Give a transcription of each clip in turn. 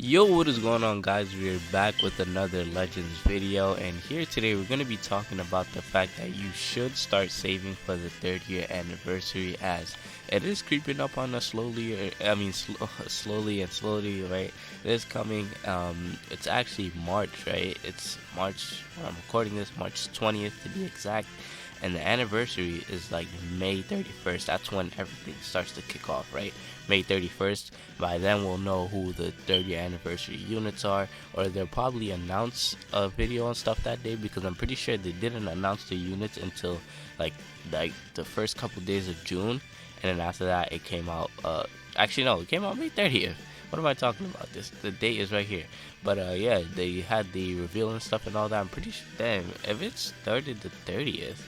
Yo, what is going on, guys? We're back with another Legends video, and here today we're going to be talking about the fact that you should start saving for the third year anniversary, as it is creeping up on us slowly and slowly, right? It is coming. It's actually March, right? It's March when I'm recording this, March 20th to be exact, and the anniversary is like May 31st. That's when everything starts to kick off, right? May 31st. By then, we'll know who the third year anniversary units are, or they'll probably announce a video and stuff that day, because I'm pretty sure they didn't announce the units until like the first couple days of June, and then after that, it came out. Actually, no, it came out May 30th. What am I talking about? The date is right here. But yeah, they had the reveal and stuff and all that. I'm pretty sure. Damn, if it started the 30th,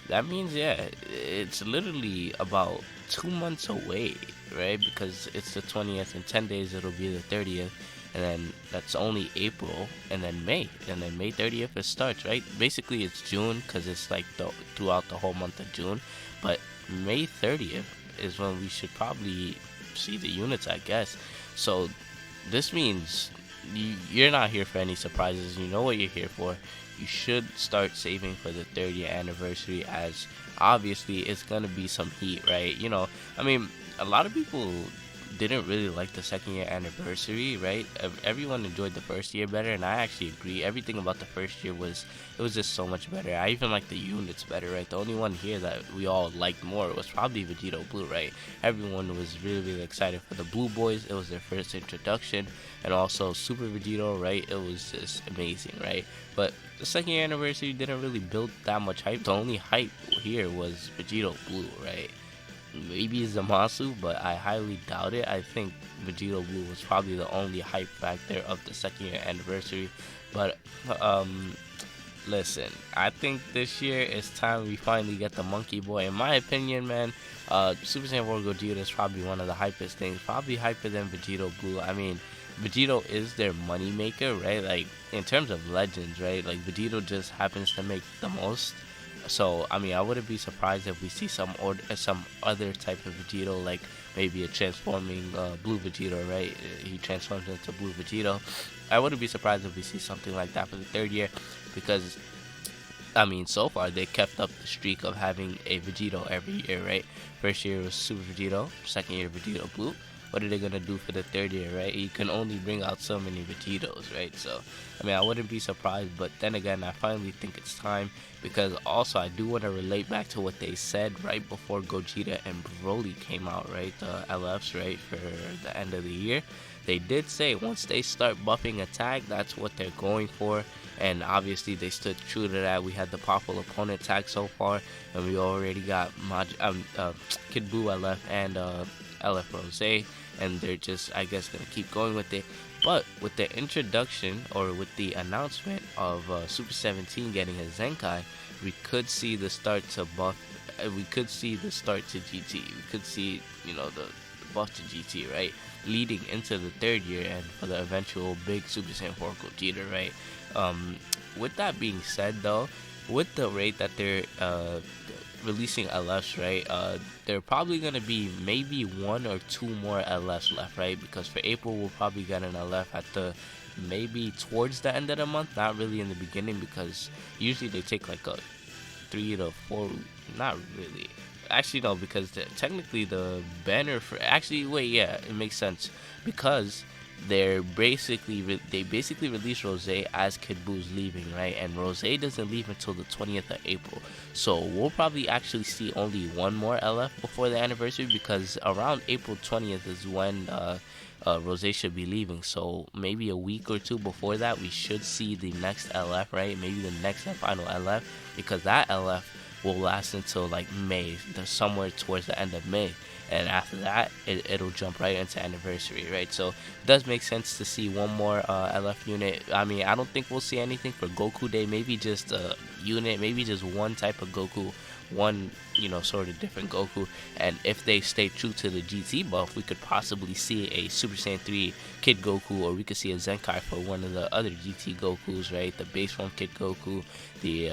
that means, yeah, it's literally about 2 months away, right? Because it's the 20th, in 10 days it'll be the 30th, and then that's only April, and then May, and then May 30th it starts, right? Basically it's June, because it's like throughout the whole month of June, but May 30th is when we should probably see the units, I guess. So this means you're not here for any surprises. You know what you're here for. You should start saving for the third year anniversary, as obviously it's gonna be some heat, right? I mean, a lot of people didn't really like the second year anniversary, right? Everyone enjoyed the first year better, and I actually agree. Everything about the first year was just so much better. I even like the units better, right? The only one here that we all liked more was probably Vegito Blue, right? Everyone was really excited for the Blue Boys. It was their first introduction, and also Super Vegito, right? It was just amazing, right? But the second year anniversary didn't really build that much hype. The only hype here was Vegito Blue, right? Maybe Zamasu, but I highly doubt it. I think Vegito Blue was probably the only hype factor of the second year anniversary. But listen, I think this year it's time we finally get the Monkey Boy. In my opinion, man, Super Saiyan 4 Gogeta is probably one of the hypest things, probably hyper than Vegito Blue. I mean, Vegito is their money maker, right? Like, in terms of legends, right? Like, Vegito just happens to make the most. So, I mean, I wouldn't be surprised if we see some other type of Vegito, like maybe a transforming Blue Vegito, right? He transforms into Blue Vegito. I wouldn't be surprised if we see something like that for the third year, because I mean, so far they kept up the streak of having a Vegito every year, right? First year was Super Vegito, second year Vegito Blue. What are they gonna do for the third year, right? You can only bring out so many Vegetos, right? So, I mean, I wouldn't be surprised, but then again, I finally think it's time, because also I do want to relate back to what they said right before Gogeta and Broly came out, right? The LFs, right, for the end of the year. They did say once they start buffing attack, that's what they're going for, and obviously they stood true to that. We had the powerful opponent tag so far, and we already got Kid Buu LF and LF Rose, and they're just, I guess, gonna keep going with it. But with the introduction, or with the announcement of Super 17 getting a Zenkai, we could see the start to buff. We could see the start to GT. We could see, the buff to GT, right? Leading into the third year, and for the eventual big Super Saiyan 4 Gogeta, right? With that being said, though, with the rate that they're releasing LFs, right? They're probably gonna be maybe one or two more LFs left, right? Because for April we'll probably get an LF at the maybe towards the end of the month, not really in the beginning, because usually they take like a 3 to 4. Not really. Actually, no, because technically the banner for wait, yeah, it makes sense, because they basically release Rose as Kid Buu's leaving, right? And Rose doesn't leave until the 20th of April, so we'll probably actually see only one more LF before the anniversary, because around April 20th is when Rose should be leaving. So maybe a week or two before that, we should see the next LF, right? Maybe the next and final LF, because that LF will last until like May, somewhere towards the end of May, and after that it'll jump right into anniversary, right? So it does make sense to see one more LF unit. I mean, I don't think we'll see anything for Goku Day. Maybe just a unit, maybe just one type of Goku, one sort of different Goku. And if they stay true to the GT buff, we could possibly see a Super Saiyan 3 Kid Goku, or we could see a Zenkai for one of the other GT Gokus, right? The base form Kid Goku, the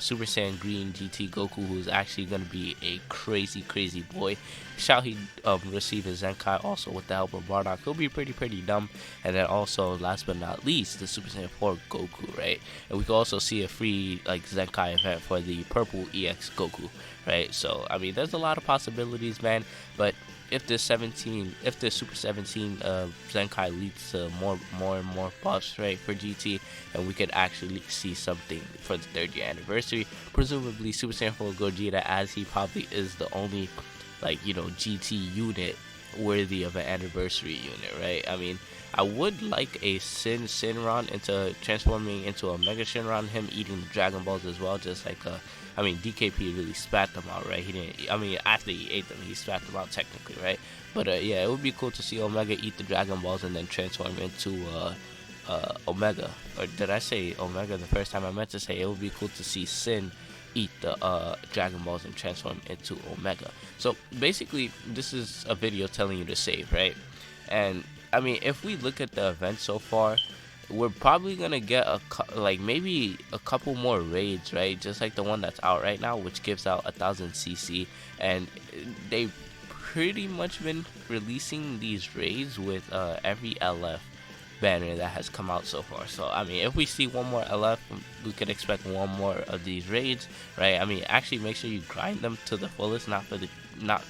Super Saiyan Green GT Goku, who's actually going to be a crazy boy. shall he receive his Zenkai also with the help of Bardock, he'll be pretty dumb. And then also, last but not least, the Super Saiyan 4 Goku, right? And we can also see a free like Zenkai event for the purple EX Goku, right? So I mean, there's a lot of possibilities, man. But if the Super 17 Zenkai leads to more and more buffs, right, for GT, and we could actually see something for the 3rd year anniversary, presumably Super Saiyan 4 Gogeta, as he probably is the only like GT unit worthy of an anniversary unit, right? I mean, I would like a Shinron into transforming into a Mega Shinron, him eating the Dragon Balls as well, just like I mean, DKP really spat them out, right? He didn't. I mean, after he ate them, he spat them out technically, right? But yeah, it would be cool to see Omega eat the Dragon Balls and then transform into Omega. Or did I say Omega the first time? I meant to say it would be cool to see Sin eat the Dragon Balls and transform into Omega. So basically, this is a video telling you to save, right? And I mean, if we look at the event so far, we're probably gonna get maybe a couple more raids, right? Just like the one that's out right now, which gives out 1000 CC, and they've pretty much been releasing these raids with every LF banner that has come out so far. So I mean, if we see one more LF, we could expect one more of these raids, right? I mean, actually make sure you grind them to the fullest, not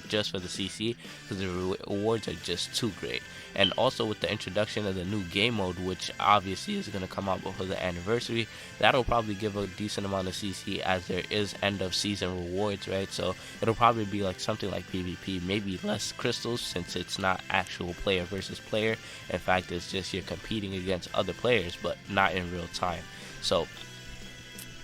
just for the CC, because the rewards are just too great. And also with the introduction of the new game mode, which obviously is going to come out before the anniversary, that'll probably give a decent amount of CC, as there is end of season rewards, right? So it'll probably be like something like PvP, maybe less crystals, since it's not actual player versus player. In fact, it's just you're competing against other players, but not in real time. So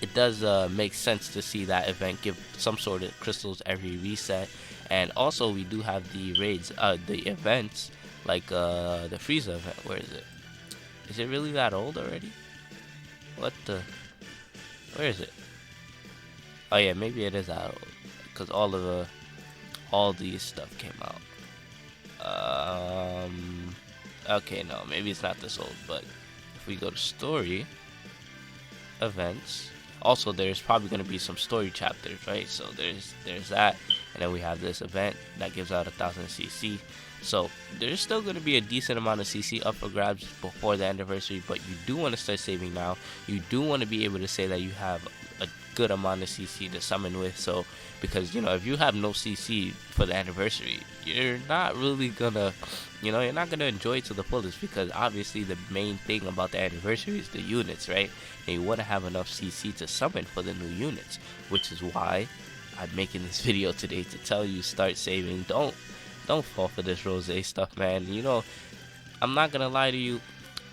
it does make sense to see that event give some sort of crystals every reset. And also we do have the raids, the events, like the Frieza event. Where is it? Is it really that old already? What the? Where is it? Oh yeah, maybe it is that old, because all these stuff came out. Okay, no, maybe it's not this old. But if we go to story events, also there's probably going to be some story chapters, right? So there's that, and then we have this event that gives out 1000 CC. So there's still going to be a decent amount of CC up for grabs before the anniversary, but you do want to start saving now. You do want to be able to say that you have a good amount of CC to summon with. So because if you have no CC for the anniversary, you're not really gonna you're not gonna enjoy it to the fullest, because obviously the main thing about the anniversary is the units, right? And you want to have enough CC to summon for the new units, which is why I'm making this video today to tell you, start saving. Don't fall for this Rose stuff, man. I'm not gonna lie to you,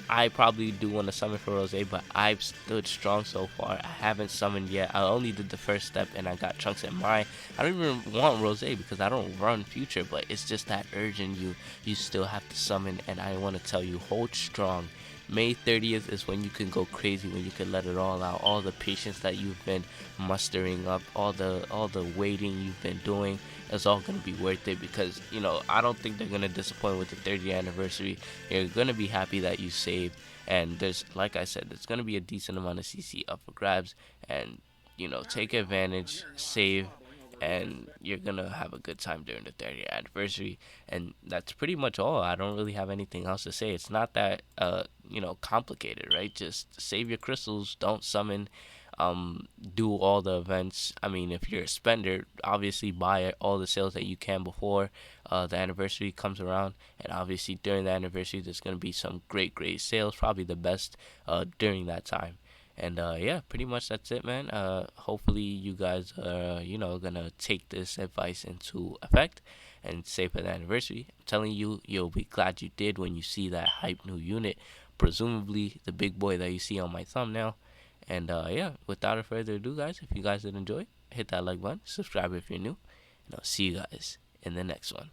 I probably do want to summon for Rose, but I've stood strong so far. I haven't summoned yet. I only did the first step and I got Trunks and Mai. I don't even want Rose because I don't run Future, but it's just that urgent. You still have to summon, and I want to tell you, hold strong. May 30th is when you can go crazy, when you can let it all out. All the patience that you've been mustering up, all the waiting you've been doing, it's all gonna be worth it, because I don't think they're gonna disappoint with the 30th anniversary. You're gonna be happy that you saved, and like I said, there's gonna be a decent amount of CC up for grabs, and take advantage, save, and you're gonna have a good time during the 30th anniversary. And that's pretty much all. I don't really have anything else to say. It's not that complicated, right? Just save your crystals, don't summon, do all the events. I mean, if you're a spender, obviously buy all the sales that you can before the anniversary comes around. And obviously during the anniversary, there's gonna be some great sales, probably the best during that time. And yeah, pretty much that's it, man. Hopefully you guys are gonna take this advice into effect and save for the anniversary. I'm telling you, you'll be glad you did when you see that hype new unit, presumably the big boy that you see on my thumbnail. And yeah, without further ado, guys, if you guys did enjoy, hit that like button, subscribe if you're new, and I'll see you guys in the next one.